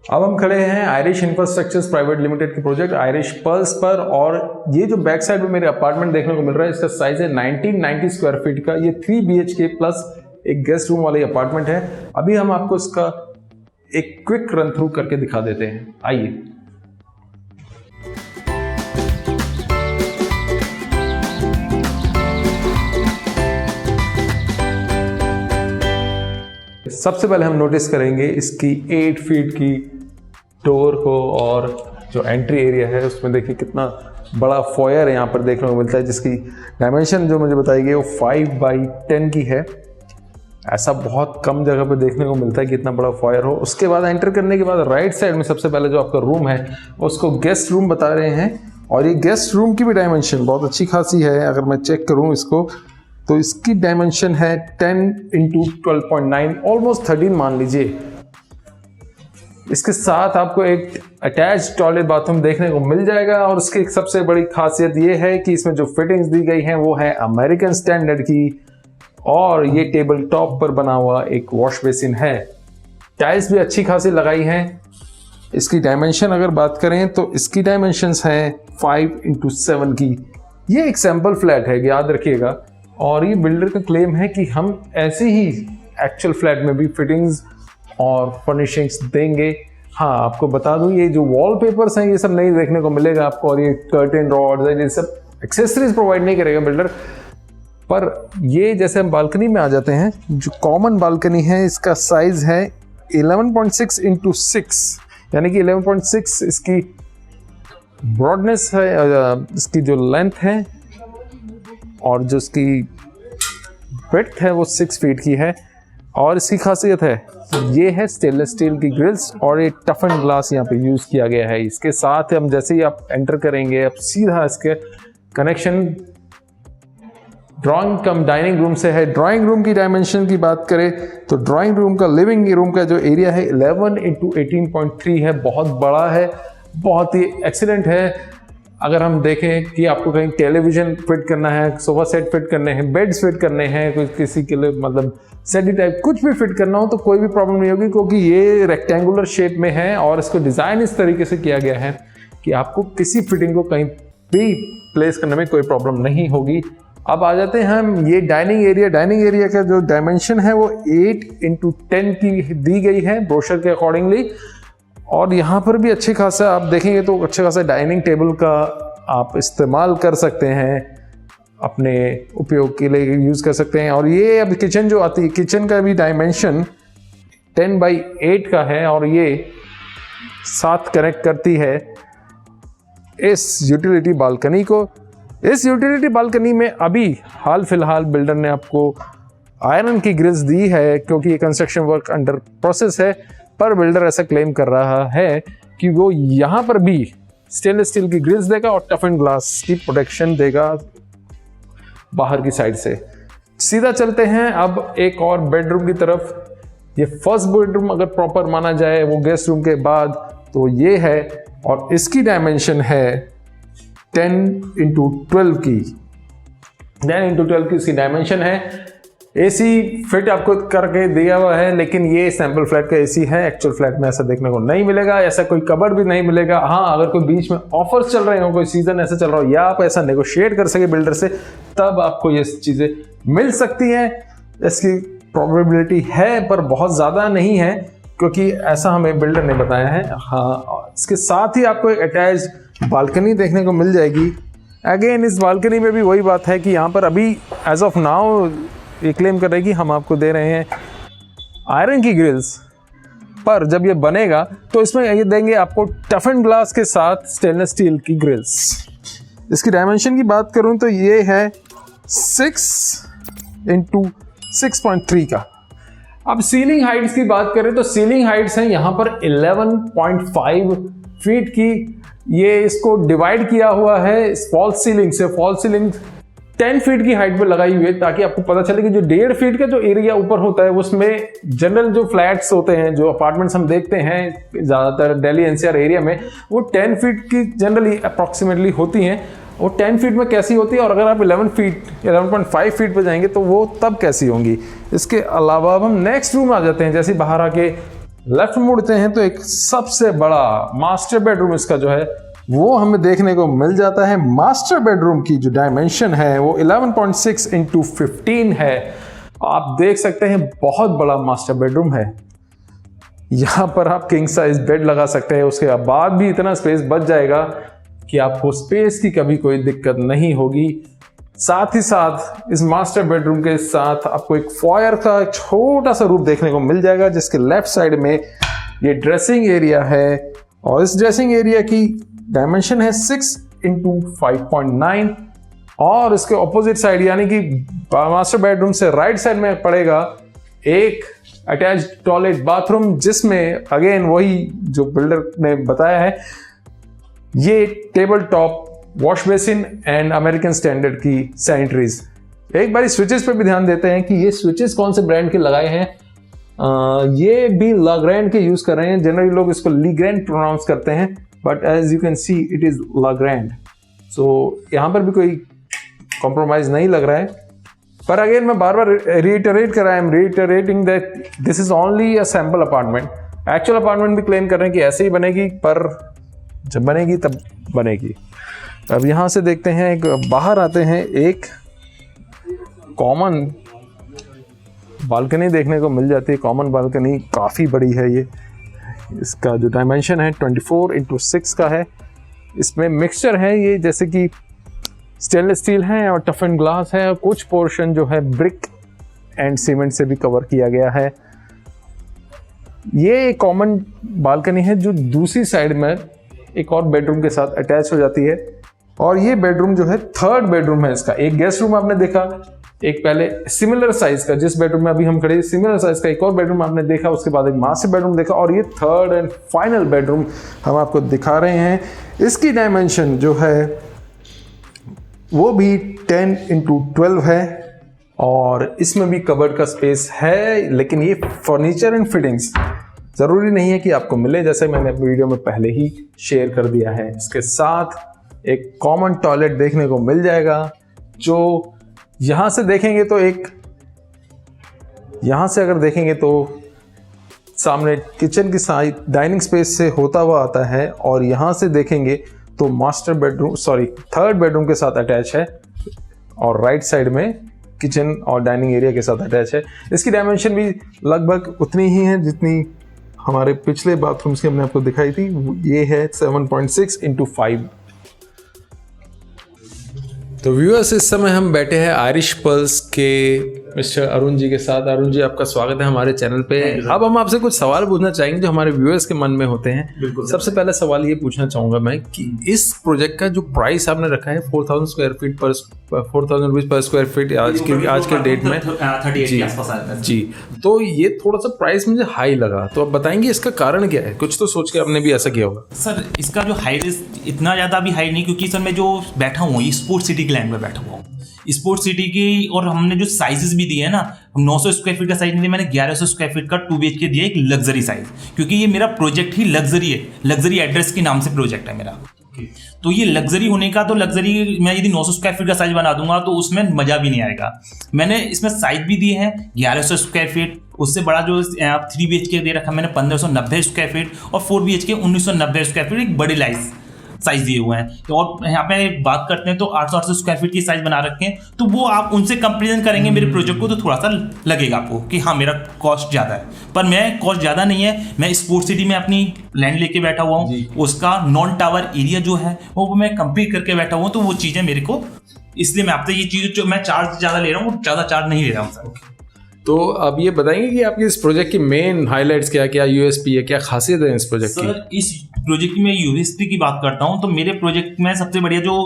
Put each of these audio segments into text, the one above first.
अब हम खड़े हैं आयरिश इंफ्रास्ट्रक्चर्स प्राइवेट लिमिटेड के प्रोजेक्ट आयरिश पर्ल्स पर, और ये जो बैक साइड में मेरे अपार्टमेंट देखने को मिल रहा है इसका साइज है 1990 स्क्वायर फीट का। ये 3 BHK प्लस एक गेस्ट रूम वाली अपार्टमेंट है। अभी हम आपको इसका एक क्विक रन थ्रू करके दिखा देते हैं, आइए। सबसे पहले हम नोटिस करेंगे इसकी 8 फीट की डोर को, और जो एंट्री एरिया है उसमें देखिए कितना बड़ा फॉयर यहाँ पर देखने को मिलता है, जिसकी डायमेंशन जो मुझे बताई गई वो 5x10 की है। ऐसा बहुत कम जगह पे देखने को मिलता है कि इतना बड़ा फॉयर हो। उसके बाद एंटर करने के बाद राइट साइड में सबसे पहले जो आपका रूम है उसको गेस्ट रूम बता रहे हैं, और ये गेस्ट रूम की भी डायमेंशन बहुत अच्छी खासी है। अगर मैं चेक करूँ इसको तो इसकी डायमेंशन है 10x12.9, ऑलमोस्ट 13 मान लीजिए। इसके साथ आपको एक अटैच टॉयलेट बाथरूम देखने को मिल जाएगा, और उसकी एक सबसे बड़ी खासियत ये है कि इसमें जो फिटिंग्स दी गई हैं वो है अमेरिकन स्टैंडर्ड की, और ये टेबल टॉप पर बना हुआ एक वॉश बेसिन है। टाइल्स भी अच्छी खासी लगाई हैं। इसकी डायमेंशन अगर बात करें तो इसकी डायमेंशंस हैं 5x7 की। ये एक सैंपल फ्लैट है, याद रखिएगा, और ये बिल्डर का क्लेम है कि हम ऐसे ही एक्चुअल फ्लैट में भी फिटिंग्स और फर्निशिंग्स देंगे। हाँ, आपको बता दूं ये जो वॉलपेपर्स हैं ये सब नहीं देखने को मिलेगा आपको, और ये कर्टेन रॉड्स हैं, ये सब एक्सेसरीज प्रोवाइड नहीं करेगा बिल्डर। पर ये जैसे हम बालकनी में आ जाते हैं, जो कॉमन बालकनी है इसका साइज है 11.6x6, यानी कि 11.6 इसकी ब्रॉडनेस है, इसकी जो लेंथ है, और जो इसकी विड्थ है वो 6 फीट की है। और इसकी खासियत है ये है स्टेनलेस स्टील की ग्रिल्स, और ये टफन ग्लास यहाँ पे यूज किया गया है। इसके साथ हम जैसे ही आप एंटर करेंगे अब सीधा इसके कनेक्शन ड्राइंग कम डाइनिंग रूम से है। ड्राइंग रूम की डायमेंशन की बात करें तो ड्राइंग रूम का, लिविंग रूम का जो एरिया है 11x18.3 है, बहुत बड़ा है, बहुत ही एक्सीलेंट है। अगर हम देखें कि आपको कहीं टेलीविजन फिट करना है, सोफा सेट फिट करने हैं, बेड्स फिट करने हैं, कोई किसी के लिए मतलब सेटी टाइप कुछ भी फिट करना हो तो कोई भी प्रॉब्लम नहीं होगी, क्योंकि ये रेक्टेंगुलर शेप में है और इसको डिज़ाइन इस तरीके से किया गया है कि आपको किसी फिटिंग को कहीं भी प्लेस करने में कोई प्रॉब्लम नहीं होगी। अब आ जाते हैं हम ये डाइनिंग एरिया। डाइनिंग एरिया का जो डायमेंशन है वो 8x10 की दी गई है ब्रोशर के अकॉर्डिंगली, और यहाँ पर भी अच्छे खासा आप देखेंगे तो अच्छे खासा डाइनिंग टेबल का आप इस्तेमाल कर सकते हैं, अपने उपयोग के लिए यूज़ कर सकते हैं। और ये अब किचन जो आती है, किचन का भी डायमेंशन 10x8 का है, और ये साथ कनेक्ट करती है इस यूटिलिटी बालकनी को। इस यूटिलिटी बालकनी में अभी हाल फिलहाल बिल्डर ने आपको आयरन की ग्रिल्स दी है, क्योंकि ये कंस्ट्रक्शन वर्क अंडर प्रोसेस है, पर बिल्डर ऐसा क्लेम कर रहा है कि वो यहाँ पर भी स्टेनलेस स्टील की ग्रिल्स देगा और टफ एंड ग्लास की प्रोटेक्शन देगा बाहर की साइड से। सीधा चलते हैं अब एक और बेडरूम की तरफ। ये फर्स्ट बेडरूम अगर प्रॉपर माना जाए वो गेस्ट रूम के बाद तो ये है, और इसकी डायमेंशन है 10x12 की। 10x12 की इसकी डायमेंशन है। एसी फिट आपको करके दिया हुआ है, लेकिन ये सैंपल फ्लैट का एसी है, एक्चुअल फ्लैट में ऐसा देखने को नहीं मिलेगा। ऐसा कोई कबर्ड भी नहीं मिलेगा। हाँ, अगर कोई बीच में ऑफर्स चल रहे हो, कोई सीजन ऐसा चल रहा हो, या आप ऐसा नेगोशिएट कर सके बिल्डर से, तब आपको ये चीज़ें मिल सकती हैं। इसकी प्रोबेबिलिटी है पर बहुत ज़्यादा नहीं है, क्योंकि ऐसा हमें बिल्डर ने बताया है। हाँ, इसके साथ ही आपको एक अटैच बालकनी देखने को मिल जाएगी। अगेन इस बालकनी में भी वही बात है कि यहाँ पर अभी एज ऑफ नाउ ये क्लेम कर रहे हैं कि हम आपको दे रहे हैं आयरन की ग्रिल्स, पर जब ये बनेगा तो इसमें ये देंगे आपको टफ एंड ग्लास के साथ स्टेनलेस स्टील की ग्रिल्स। इसकी डायमेंशन की बात करूं तो ये है 6x6.3 का। अब सीलिंग हाइट्स की बात करें तो सीलिंग हाइट्स हैं यहाँ पर 11.5 फीट की। ये इसको डिवाइड किया हुआ है फॉल सीलिंग से। फॉल सीलिंग 10 फीट की हाइट पर लगाई हुई है, ताकि आपको पता चले कि जो 1.5 फीट का जो एरिया ऊपर होता है उसमें जनरल जो फ्लैट्स होते हैं, जो अपार्टमेंट्स हम देखते हैं ज़्यादातर दिल्ली एनसीआर एरिया में, वो 10 फीट की जनरली अप्रॉक्सीमेटली होती हैं। वो 10 फीट में कैसी होती है, और अगर आप 11.5 फीट पर जाएंगे तो वो तब कैसी होंगी। इसके अलावा अब हम नेक्स्ट रूम आ जाते हैं। जैसे बाहर आके लेफ्ट मुड़ते हैं तो एक सबसे बड़ा मास्टर बेडरूम इसका जो है वो हमें देखने को मिल जाता है। मास्टर बेडरूम की जो डायमेंशन है वो 11.6 इंटू 15 है। आप देख सकते हैं बहुत बड़ा मास्टर बेडरूम है। यहाँ पर आप किंग साइज बेड लगा सकते हैं, उसके बाद भी इतना स्पेस बच जाएगा कि आपको स्पेस की कभी कोई दिक्कत नहीं होगी। साथ ही साथ इस मास्टर बेडरूम के साथ आपको एक फॉयर का छोटा सा रूप देखने को मिल जाएगा, जिसके लेफ्ट साइड में ये ड्रेसिंग एरिया है और इस ड्रेसिंग एरिया की डायमेंशन है 6 इंटू 5.9 और इसके ऑपोजिट साइड यानी कि मास्टर बेडरूम से राइट साइड में पड़ेगा एक अटैच्ड टॉयलेट बाथरूम, जिसमें अगेन वही जो बिल्डर ने बताया है, ये table top wash basin and American standard की सैनिटरीज। एक बारी स्विचेस पे भी ध्यान देते हैं कि ये स्विचेस कौन से ब्रांड के लगाए हैं। ये भी लाग्रैंड के यूज कर रहे हैं। जनरली लोग इसको लीग्रैंड प्रोनाउंस करते हैं, but as you can see it is Lagrange. So यहाँ पर भी कोई कॉम्प्रोमाइज नहीं लग रहा है। पर अगेन मैं बार बार रिटरेट कर रहा हूं, reiterating that this is only a sample apartment. Actual apartment भी क्लेम कर रहे हैं कि ऐसे ही बनेगी, पर जब बनेगी तब बनेगी। अब यहाँ से देखते हैं, एक बाहर आते हैं, एक कॉमन बालकनी देखने को मिल जाती है। कॉमन बालकनी काफ़ी बड़ी है। ये इसका जो डायमेंशन है 24 इंटू 6 का है। इसमें मिक्सचर है ये, जैसे कि स्टेनलेस स्टील है और टफ एंड ग्लास है और कुछ पोर्शन जो है ब्रिक एंड सीमेंट से भी कवर किया गया है। ये एक कॉमन बालकनी है जो दूसरी साइड में एक और बेडरूम के साथ अटैच हो जाती है और ये बेडरूम जो है थर्ड बेडरूम है इसका। एक गेस्ट रूम आपने देखा, एक पहले सिमिलर साइज का जिस बेडरूम में अभी हम खड़े, सिमिलर साइज का एक और बेडरूम आपने देखा, उसके बाद एक मास्टर बेडरूम देखा और ये थर्ड एंड फाइनल बेडरूम हम आपको दिखा रहे हैं। इसकी डायमेंशन जो है वो भी 10 इंटू 12 है और इसमें भी कबर्ड का स्पेस है, लेकिन ये फर्नीचर एंड फिटिंग्स जरूरी नहीं है कि आपको मिले, जैसे मैंने वीडियो में पहले ही शेयर कर दिया है। इसके साथ एक कॉमन टॉयलेट देखने को मिल जाएगा, जो यहां से देखेंगे तो यहां से अगर देखेंगे तो सामने किचन की साइड डाइनिंग स्पेस से होता हुआ आता है और यहां से देखेंगे तो मास्टर बेडरूम थर्ड बेडरूम के साथ अटैच है और राइट साइड में किचन और डाइनिंग एरिया के साथ अटैच है। इसकी डायमेंशन भी लगभग उतनी ही है जितनी हमारे पिछले बाथरूम्स की हमने आपको दिखाई थी। ये है 7.6 इंटू 5। तो व्यूअर्स, इस समय हम बैठे हैं आयरिश पर्ल्स के मिस्टर अरुण जी के साथ। अरुण जी, आपका स्वागत है हमारे चैनल पे। अब हम आपसे कुछ सवाल पूछना चाहेंगे जो हमारे व्यूअर्स के मन में होते हैं। सबसे पहला सवाल ये पूछना चाहूंगा मैं कि इस प्रोजेक्ट का जो प्राइस आपने रखा है 4,000 स्क्वायर फीट पर 4,000 रुपीज पर स्क्वायर फीट आज के डेट में 38 के आसपास आता है जी, तो ये थोड़ा सा प्राइस मुझे हाई लगा, तो आप बताएंगे इसका कारण क्या है? कुछ तो सोच के आपने भी ऐसा किया होगा। सर, इसका जो हाई इतना ज़्यादा भी हाई नहीं, क्योंकि सर मैं जो बैठा हूँ स्पोर्ट सिटी के लैंड में बैठा हुआ हूँ, स्पोर्ट सिटी की, और हमने जो साइजेस भी दिए हैं ना, 900 स्क्वायर फीट का साइज नहीं दिया, मैंने 1100 स्क्वायर फीट का 2 BHK दिया, एक लग्जरी साइज, क्योंकि ये मेरा प्रोजेक्ट ही लग्जरी है, लग्जरी एड्रेस के नाम से प्रोजेक्ट है मेरा। तो ये लग्जरी होने का, तो लग्जरी मैं यदि 900 स्क्वायर फीट का साइज बना दूंगा तो उसमें मजा भी नहीं आएगा। मैंने इसमें साइज भी दिए हैं 1100 स्क्वायर फीट, उससे बड़ा जो 3 BHK दे रखा मैंने 1590 स्क्वायर फीट, और 4 BHK 1990 स्क्वायर फीट, एक बड़ी साइज दिए हुए हैं। और यहाँ पे बात करते हैं तो 800 स्क्वायर फीट की साइज बना रखे हैं, तो वो आप उनसे कंपेरिजन करेंगे मेरे प्रोजेक्ट को तो थोड़ा सा लगेगा आपको कि हाँ मेरा कॉस्ट ज़्यादा है, पर मैं कॉस्ट ज़्यादा नहीं है। मैं स्पोर्ट सिटी में अपनी लैंड लेके बैठा हुआ हूँ, उसका नॉन टावर एरिया जो है वो मैं कंप्लीट करके बैठा हुआ हूँ, तो वो चीज़ें मेरे को, इसलिए मैं आपसे ये चीज़ जो मैं चार्ज ज़्यादा ले रहा हूँ, ज़्यादा चार्ज नहीं ले रहा हूँ सर। तो अब ये बताएंगे कि आपकी इस प्रोजेक्ट की मेन हाइलाइट्स क्या यूएसपी है, क्या खासियत है इस प्रोजेक्ट की? सर, इस प्रोजेक्ट की मैं यूएसपी की बात करता हूं तो मेरे प्रोजेक्ट में सबसे बढ़िया जो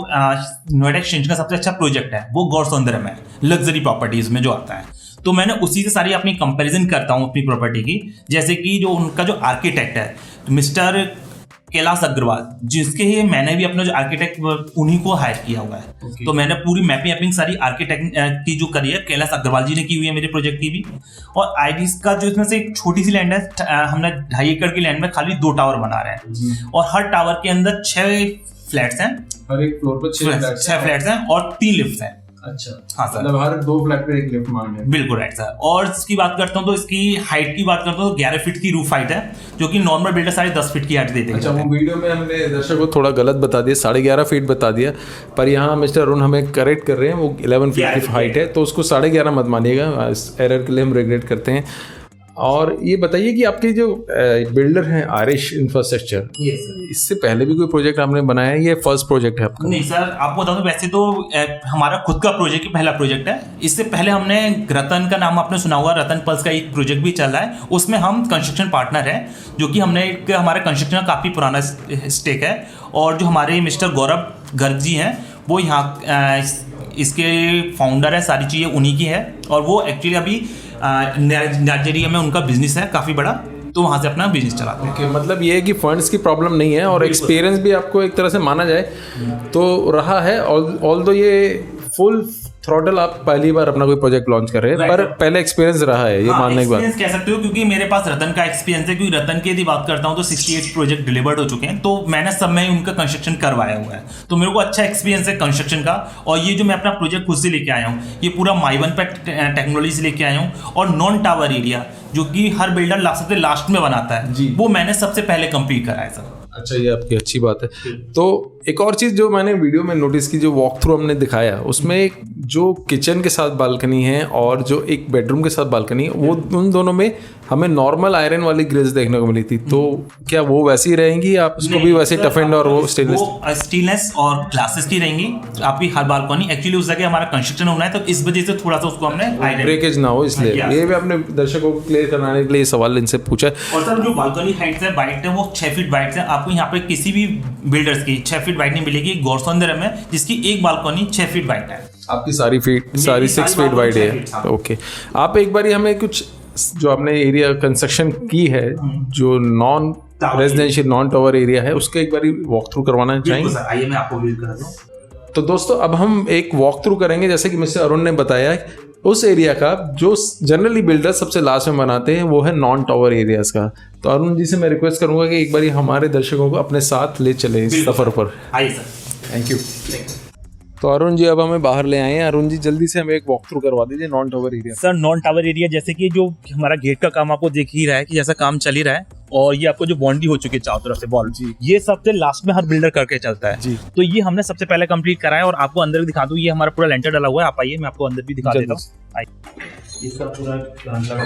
नोएडा एक्सचेंज का सबसे अच्छा प्रोजेक्ट है वो गौर सौंदर्य में लग्जरी प्रॉपर्टीज में जो आता है, तो मैंने उसी से सारी अपनी कंपैरिजन करता हूं अपनी प्रॉपर्टी की। जैसे कि जो उनका जो आर्किटेक्ट है मिस्टर कैलाश अग्रवाल, जिसके ही मैंने भी अपना जो आर्किटेक्ट उन्हीं को हायर किया हुआ है। तो मैंने पूरी मैपिंग सारी आर्किटेक्ट की जो करी है कैलाश अग्रवाल जी ने की हुई है मेरे प्रोजेक्ट की भी। और आईडीज का जो इसमें से एक छोटी सी लैंड है, हमने 2.5 एकड़ की लैंड में खाली 2 टावर बना रहे हैं, और हर टावर के अंदर 6 फ्लैट्स हैं, हर एक फ्लोर पर 6 फ्लैट्स हैं और 3 लिफ्ट हैं। अच्छा, हाँ सर, मतलब हर 2 फ्लैट पे एक लिफ्ट मांग है। बिल्कुल राइट सर। और इसकी बात करता हूँ तो इसकी हाइट की बात करता हूँ तो 11 फीट की रूफ हाइट है, जो कि नॉर्मल बिल्डर साढ़े 10 फीट की हाइट देते हैं। अच्छा, वो वीडियो में हमने दर्शकों को थोड़ा गलत बता दिया, 11.5 फीट बता दिया, पर यहाँ मिस्टर अरुण हमें करेक्ट कर रहे हैं, वो 11 फीट की हाइट है, तो उसको 11.5 मत मानिएगा, इस एरर के लिए हम रिग्रेट करते हैं। और ये बताइए कि आपके जो बिल्डर हैं आरिश इंफ्रास्ट्रक्चर, इससे पहले भी कोई प्रोजेक्ट आपने बनाया है, ये फर्स्ट प्रोजेक्ट है आपका? नहीं सर, आपको बता दूं वैसे तो हमारा खुद का प्रोजेक्ट ही पहला प्रोजेक्ट है। इससे पहले हमने रतन का नाम आपने सुना होगा, रतन पल्स का एक प्रोजेक्ट भी चल रहा है, उसमें हम कंस्ट्रक्शन पार्टनर है, जो कि हमने हमारा कंस्ट्रक्शन का काफ़ी पुराना स्टेक है। और जो हमारे मिस्टर गौरव गर्ग जी हैं, वो यहाँ इसके फाउंडर है, सारी चीज़ें उन्हीं की है। और वो एक्चुअली अभी नाइजीरिया में उनका बिजनेस है काफ़ी बड़ा, तो वहाँ से अपना बिजनेस चलाते हैं। Okay, मतलब ये है कि फंड्स की प्रॉब्लम नहीं है और एक्सपीरियंस भी आपको एक तरह से माना जाए तो रहा है। ऑल दो ये फुल थ्रॉटल आप पहली बार अपना कोई प्रोजेक्ट लॉन्च कर रहे हैं, पर पहले एक्सपीरियंस रहा है, ये मानने के बाद एक्सपीरियंस कह सकते हो, क्योंकि मेरे पास रतन का एक्सपीरियंस है। क्योंकि रतन की यदि बात करता हूँ तो 68 प्रोजेक्ट डिलीवर्ड हो चुके हैं, तो मैंने सब में उनका कंस्ट्रक्शन करवाया हुआ है, तो मेरे को अच्छा एक्सपीरियंस है कंस्ट्रक्शन का। और ये जो मैं अपना प्रोजेक्ट खुद से लेके आया हूँ, ये पूरा माइवन पे टेक्नोलॉजी से लेके आया हूँ। और नॉन टावर एरिया जो कि हर बिल्डर सबसे लास्ट में बनाता है, वो मैंने सबसे पहले कंप्लीट कराया सर। अच्छा, ये आपकी अच्छी बात है। तो एक और चीज़ जो मैंने वीडियो में नोटिस की, जो वॉक थ्रू हमने दिखाया, उसमें एक जो किचन के साथ बालकनी है और जो एक बेडरूम के साथ बालकनी है, वो उन दोनों में हमें नॉर्मल आयरन वाली ग्रिल्स देखने को मिली थी। तो क्या वो वैसी रहेंगी, आप उसको भी वैसे टफ एंड और वो स्टेनलेस और ग्लासेस की रहेंगी आपकी हर बालकनी? एक्चुअली उस जगह हमारा कंस्ट्रक्शन होना है, तो इस वजह से थोड़ा सा उसको हमने ब्रेकेज ना हो, इसलिए ये भी अपने दर्शकों को क्लियर कराने के लिए सवाल इनसे पूछा। और सर जो बालकनी हाइट है वाइट है, वो 6 फीट वाइट है। आपको यहाँ पे किसी भी बिल्डर्स की 6 फीट वाइट नहीं मिलेगी। गौरसौंदर्य में जिसकी एक बालकनी 6 फीट वाइट है, आपकी सारी 6 फीट वाइड है। ओके, आप एक बार हमें कुछ जो आपने एरिया कंस्ट्रक्शन की है, जो non residential non tower area है, उसका एक बार वॉक थ्रू करवाना चाहेंगे? आइए मैं आपको वीडियो करा दूं। तो दोस्तों, अब हम एक वॉक थ्रू करेंगे, जैसे कि मिस्टर अरुण ने बताया, उस एरिया का जो जनरली बिल्डर सबसे लास्ट में बनाते हैं, वो है नॉन टावर एरियाज का। तो अरुण जी से मैं रिक्वेस्ट करूंगा कि एक बार हमारे दर्शकों को अपने साथ ले चले इस सफर पर। आइए सर। Thank you. तो अरुण जी अब हमें बाहर ले आए हैं। अरुण जी जल्दी से हमें एक वॉक थ्रू करवा दीजिए non tower area. Sir non tower area जैसे कि जो हमारा गेट का काम आपको दिख ही रहा है कि जैसा काम चल ही रहा है, और ये आपको जो बाउंड्री हो चुकी है चारों तरफ से वॉल, ये सबसे लास्ट में हर बिल्डर करके चलता है जी। तो ये हमने सबसे पहले कंप्लीट करा है। और आपको अंदर भी दिखा दूं, ये हमारा पूरा लेंटर डाला हुआ है। आप आइए, मैं आपको अंदर भी दिखा देता हूँ। इसका पूरा प्लान लगा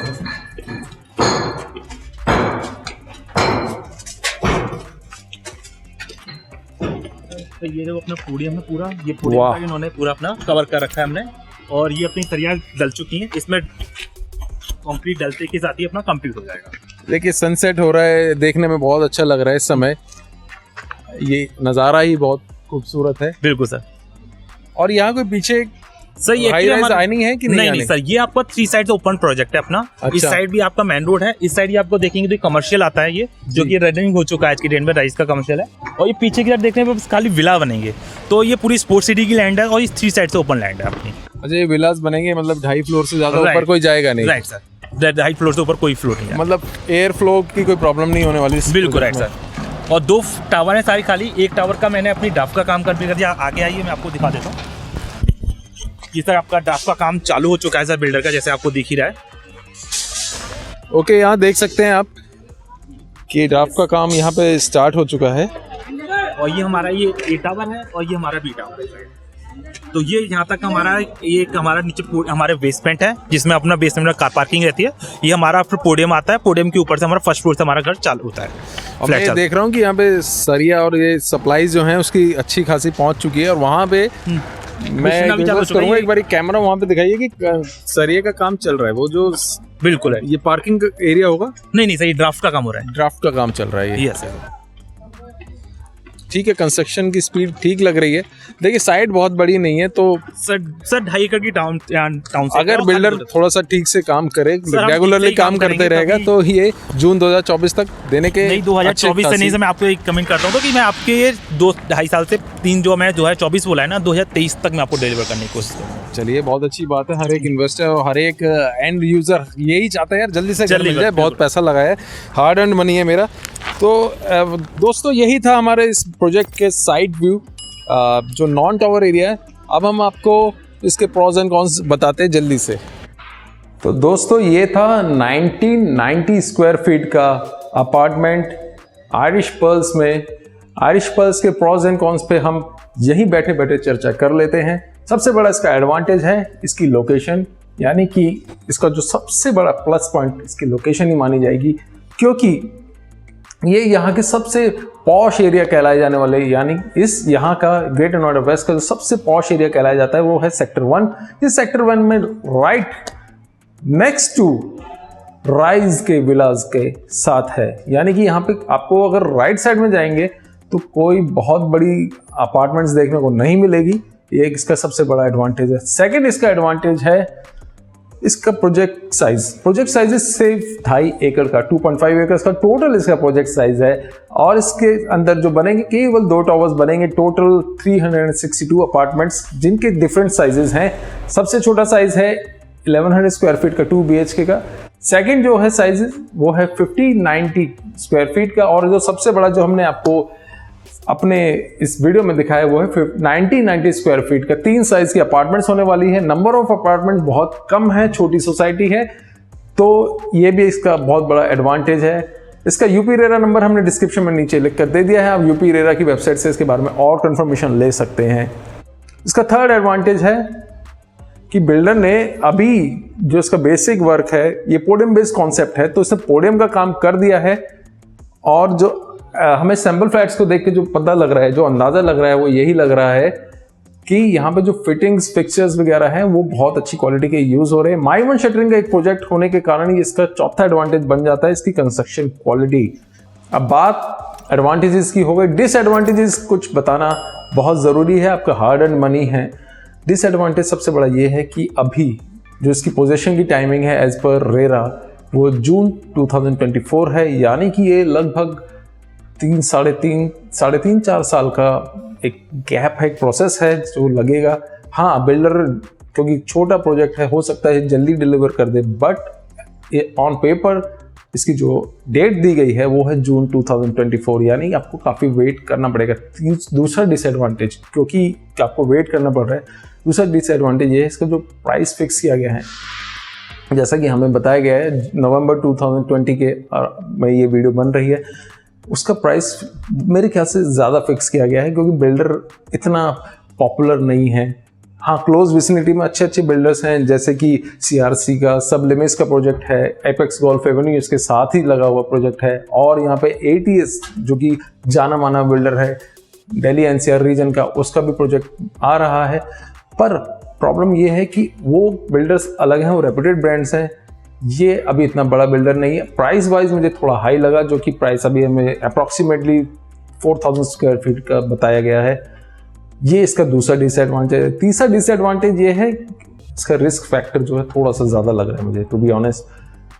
तो ये जो अपना पोडियम है पूरा, ये पोडियम इन्होंने पूरा अपना कवर कर रखा है हमने। और ये अपनी सरिया डल चुकी है, इसमें कंक्रीट डलते के साथ ही अपना कंप्लीट हो जाएगा। देखिए सनसेट हो रहा है, देखने में बहुत अच्छा लग रहा है इस समय, ये नज़ारा ही बहुत खूबसूरत है। बिल्कुल सर। और यहाँ कोई पीछे सर ये आइनिंग है कि नहीं सर, ये आपका 3 साइड से ओपन प्रोजेक्ट है अपना। अच्छा। इस साइड भी आपका मेन रोड है, इस साइड ये आपको देखेंगे तो कमर्शियल आता है, ये जो कि रनिंग हो चुका है आज की डेट में, राइस का कमर्शियल है। और ये पीछे की तरफ देखने में खाली विला बनेंगे, तो ये पूरी स्पोर्ट्स सिटी की लैंड है और ये 3 साइड से ओपन लैंड है अपनी। अच्छा, ये विलास बनेंगे, मतलब 2.5 फ्लोर से ज्यादा ऊपर कोई जाएगा नहीं? राइट सर, 2.5 फ्लोर से ऊपर कोई फ्लोर नहीं, मतलब एयर फ्लो की कोई प्रॉब्लम नहीं होने वाली। बिल्कुल राइट सर। और 2 टावर है सारी खाली, एक टावर का मैंने अपनी ड्राफ्ट का काम कर दिया। आगे आइए, मैं आपको दिखा देता हूँ। ये सर आपका ड्राफ्ट का काम चालू हो चुका है सर बिल्डर का, जैसे आपको दिख ही रहा है। ओके, यहाँ देख सकते हैं आप कि ड्राफ्ट का काम यहाँ पे स्टार्ट हो चुका है। और ये हमारा ये ए टावर है और ये हमारा बी टावर है। तो ये यहाँ तक हमारा हमारा नीचे हमारे बेसमेंट है, जिसमें अपना बेसमेंट में कार पार्किंग रहती है। ये हमारा फिर पोडियम आता है, पोडियम के ऊपर से हमारा फर्स्ट फ्लोर से हमारा घर चालू होता है। और मैं देख रहा हूँ कि यहाँ पे सरिया और ये सप्लाईज जो हैं उसकी अच्छी खासी पहुँच चुकी है। और वहाँ पे मैं रिक्वेस्ट करूंगा एक बार कैमरा वहाँ पे दिखाइए कि सरिया का काम चल रहा है, वो जो बिल्कुल है। ये पार्किंग एरिया होगा? नहीं सर, ये ड्राफ्ट का काम हो रहा है। ड्राफ्ट का काम चल रहा है ये? Yes sir. ठीक है, कंस्ट्रक्शन की स्पीड ठीक लग रही है। देखिए साइट बहुत बड़ी नहीं है, तो सर 2.5 एकड़ की टाउन अगर बिल्डर थोड़ा सा ठीक से काम करे, रेगुलरली काम करते रहेगा, तो ये जून 2024 तक देने के। नहीं 2024 से नहीं सर, मैं आपको एक कमेंट करता हूँ तो कि मैं आपके ये 2-2.5 साल से 3 जो मैं 2024 बोला है ना, 2023 तक मैं आपको डिलीवर करने की कोशिश करूँगा। चलिए, बहुत अच्छी बात है। हर एक इन्वेस्टर और हर एक एंड यूजर यही चाहता है यार, जल्दी से जल्दी मिल जाए। बहुत पैसा लगाया है, हार्ड अर्न्ड मनी है मेरा। तो दोस्तों, यही था हमारे इस प्रोजेक्ट के साइड व्यू, जो नॉन टावर एरिया है। अब हम आपको इसके प्रॉज एंड कॉन्स बताते हैं जल्दी से। तो दोस्तों ये था 1990 स्क्वायर फीट का अपार्टमेंट आयरिश पर्ल्स में। आयरिश पर्ल्स के प्रॉज एंड कॉन्स पे हम यहीं बैठे बैठे चर्चा कर लेते हैं। सबसे बड़ा इसका एडवांटेज है इसकी लोकेशन, यानी कि इसका जो सबसे बड़ा प्लस पॉइंट इसकी लोकेशन ही मानी जाएगी, क्योंकि ये यहाँ के सबसे पॉश एरिया कहलाए जाने वाले, यानी इस यहाँ का ग्रेटर नोएडा वेस्ट का जो सबसे पॉश एरिया कहलाया जाता है वो है सेक्टर 1। इस सेक्टर 1 में राइट नेक्स्ट टू राइज के विलाज के साथ है, यानी कि यहाँ पे आपको अगर राइट साइड में जाएंगे तो कोई बहुत बड़ी अपार्टमेंट्स देखने को नहीं मिलेगी। ये इसका सबसे बड़ा एडवांटेज है। सेकंड इसका एडवांटेज है इसका प्रोजेक्ट साइज। प्रोजेक्ट साइज सिर्फ 2.5 एकड़ का, 2.5 एकड़ का टोटल इसका प्रोजेक्ट साइज है, और इसके अंदर जो बनेंगे केवल 2 टावर्स बनेंगे। टोटल 362 अपार्टमेंट्स जिनके डिफरेंट साइजेस हैं। सबसे छोटा साइज है 1100 स्क्वायर फीट का 2 BHK का। सेकंड जो है साइज वो है 5090 स्क्वायर फीट का, और जो सबसे बड़ा जो हमने आपको अपने इस वीडियो में दिखाया वो है 1990 स्क्वायर फीट का। 3 साइज की अपार्टमेंट्स होने वाली है। नंबर ऑफ अपार्टमेंट्स बहुत कम है, छोटी सोसाइटी है, तो ये भी इसका बहुत बड़ा एडवांटेज है। इसका यूपी रेरा नंबर हमने डिस्क्रिप्शन में नीचे लिख कर दे दिया है, आप यूपी रेरा की वेबसाइट से इसके बारे में और कंफर्मेशन ले सकते हैं। इसका थर्ड एडवांटेज है कि बिल्डर ने अभी जो इसका बेसिक वर्क है ये पोडियम बेस्ड कॉन्सेप्ट है, तो इसने पोडियम का काम कर दिया है, और जो हमें सैंपल फ्लैट्स को देख के जो पता लग रहा है, जो अंदाजा लग रहा है वो यही लग रहा है कि यहाँ पे जो फिटिंग्स फिक्सचर्स वगैरह हैं वो बहुत अच्छी क्वालिटी के यूज हो रहे हैं। माई वन शटरिंग का एक प्रोजेक्ट होने के कारण इसका चौथा एडवांटेज बन जाता है इसकी कंस्ट्रक्शन क्वालिटी। अब बात एडवांटेजेस की हो गई, डिसएडवांटेजेस कुछ बताना बहुत जरूरी है, आपका हार्ड एंड मनी है। डिसएडवांटेज सबसे बड़ा ये है कि अभी जो इसकी पोजीशन की टाइमिंग है एज पर रेरा वो जून 2024 है, यानी कि ये लगभग 3-4 साल का एक गैप है, एक प्रोसेस है जो लगेगा। हाँ, बिल्डर क्योंकि छोटा प्रोजेक्ट है हो सकता है जल्दी डिलीवर कर दे, बट ऑन पेपर इसकी जो डेट दी गई है वो है जून 2024, यानी आपको काफ़ी वेट करना पड़ेगा। दूसरा डिसएडवांटेज, क्योंकि आपको वेट करना पड़ रहा है, दूसरा डिसएडवांटेज ये है इसका जो प्राइस फिक्स किया गया है, जैसा कि हमें बताया गया है नवंबर 2020 के में ये वीडियो बन रही है, उसका प्राइस मेरे ख्याल से ज़्यादा फिक्स किया गया है क्योंकि बिल्डर इतना पॉपुलर नहीं है। हाँ, क्लोज विसिनिटी में अच्छे अच्छे बिल्डर्स हैं, जैसे कि CRC का सबलिमिस का प्रोजेक्ट है, एपेक्स गोल्फ एवेन्यू इसके साथ ही लगा हुआ प्रोजेक्ट है, और यहाँ पे ATS जो कि जाना माना बिल्डर है दिल्ली NCR रीजन का, उसका भी प्रोजेक्ट आ रहा है। पर प्रॉब्लम ये है कि वो बिल्डर्स अलग हैं, वो रेप्यूटेड ब्रांड्स हैं, ये अभी इतना बड़ा बिल्डर नहीं है। प्राइस वाइज मुझे थोड़ा हाई लगा, जो कि प्राइस अभी हमें अप्रॉक्सीमेटली 4000 स्क्वायर फीट का बताया गया है। ये इसका दूसरा डिसएडवांटेज है। तीसरा डिसएडवांटेज ये है इसका रिस्क फैक्टर जो है थोड़ा सा ज़्यादा लग रहा है मुझे, टू बी ऑनेस्ट।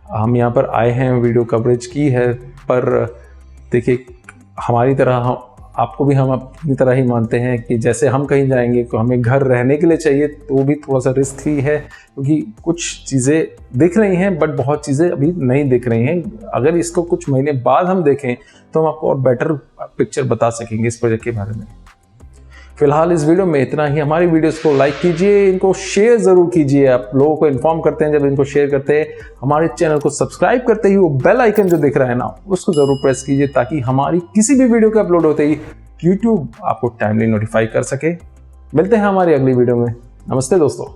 हम यहाँ पर आए हैं, वीडियो कवरेज की है, पर देखिए हमारी तरह आपको भी हम अपनी तरह ही मानते हैं कि जैसे हम कहीं जाएंगे तो हमें घर रहने के लिए चाहिए, तो भी थोड़ा सा रिस्क ही है, क्योंकि कुछ चीज़ें दिख रही हैं बट बहुत चीज़ें अभी नहीं दिख रही हैं। अगर इसको कुछ महीने बाद हम देखें तो हम आपको और बेटर पिक्चर बता सकेंगे इस प्रोजेक्ट के बारे में। फिलहाल इस वीडियो में इतना ही। हमारी वीडियोस को लाइक कीजिए, इनको शेयर ज़रूर कीजिए। आप लोगों को इन्फॉर्म करते हैं जब इनको शेयर करते हैं। हमारे चैनल को सब्सक्राइब करते ही वो बेल आइकन जो दिख रहा है ना, उसको ज़रूर प्रेस कीजिए, ताकि हमारी किसी भी वीडियो के अपलोड होते ही यूट्यूब आपको टाइमली नोटिफाई कर सके। मिलते हैं हमारी अगली वीडियो में। नमस्ते दोस्तों।